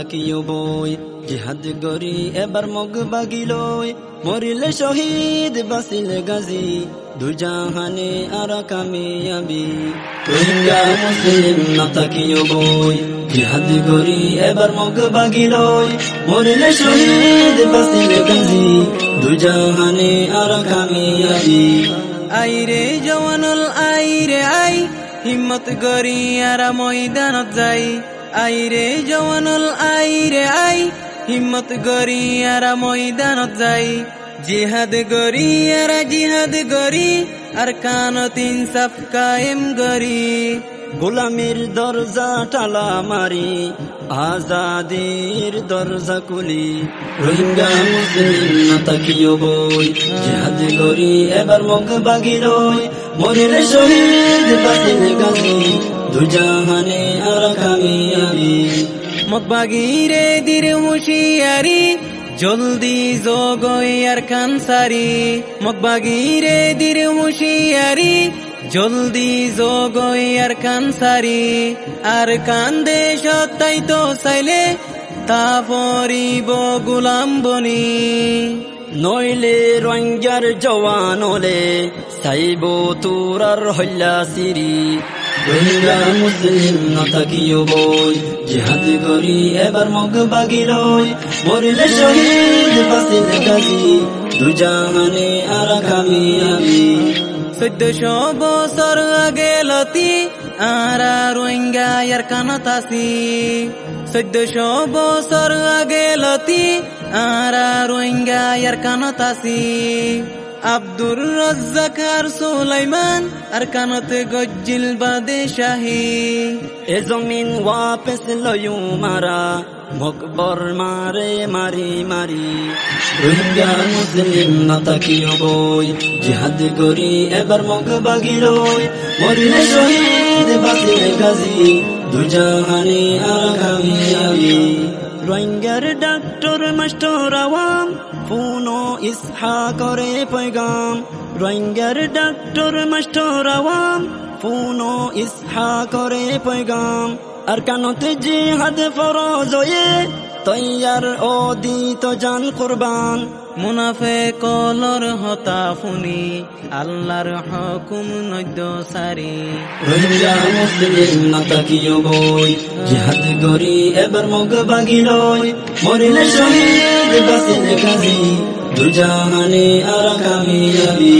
তাকিও বই জিহাদ গরি এবার মগ বাগিলই মরিলে শহীদ বাসিলে গাজী দুই জাহানে আর কামিয়াবি রোহিঙ্গা মুসলিম না তাকিও বই জিহাদ গরি এবার মগ বাগিলই মরিলে শহীদ বাসিলে গাজী দুই জাহানে আর কামিয়াবি আইরে জওয়ানুল আইরে আই হিম্মত গরি আর ময়দানত যাই আইরে জওয়ানুল আইরে আই হিম্মত গরি আর ময়দানত যাই জিহাদ গরি আর কানত ইনসাফ কায়েম গরি গোলামির দরজা টালা মারি আজাদির দরজা কুলি রোহিঙ্গা মুসলিম না তাকিও বই জিহাদ গরি এবার মগ বাগিলই মরিলে শহীদ বাসিলে গাজী দুই জাহানে আর কামিয়াবি মগ বাগিরে দির হুশিয়ারি জলদি জোগই আর কানসারি মগ বাগিরে দির হুশিয়ারি জলদি জোগই আর কানসারি আর কান্দে সত্যাই তো চাইলে তা পরিব গোলাম বনি নইলে রোহিঙ্গার জওয়ান হলে চাইব তোরার হল্লা সিরি রোহিঙ্গা মুসলিম না তাকিও বই জিহাদ গরি এবার মগ বাগিলই মরিলে শহীদ বাসিলে গাজী দুই জাহানে আর কামিয়াবি 1400 বছর আগে লতি আরা রোহিঙ্গা আর কানত আসি 1400 বছর আগে লতি আরা রোহিঙ্গা আর কানত আসি আব্দুর রাজ্জাক আর সুলাইমান আর কানত গজ্জিল বাদে শাহী এ জমিন ওয়াপস লয়ু মারা মকবর মারে মারি মারি রোহিঙ্গা মুসলিম না তাকিও বই জিহাদ গরি এবার মগ বাগিলই মরিলে শহীদ বাসিলে গাজী দুই জাহানে আর কামিয়াবি রোহিঙ্গার ডাক্তার মাস্টার আওয়াম ফোনো ইসহা করে পয়গাম রোহিঙ্গার ডাক্তার মাস্টার আওয়াম ফোনো ইসহা করে পয়গাম আর কানতে জিহাদ ফরজ হয়ে তৈয়ার ও দিত জান কুরবান মুনাফিক কলর হতা ফুনি আল্লাহর হুকুম নদ্য সারি রোহিঙ্গা মুসলিম না তাকিও বই জিহাদ গরি এবার মগ বাগিলই মরিলে শহীদ বাসিলে গাজী দুই জাহানে আর কামিয়াবি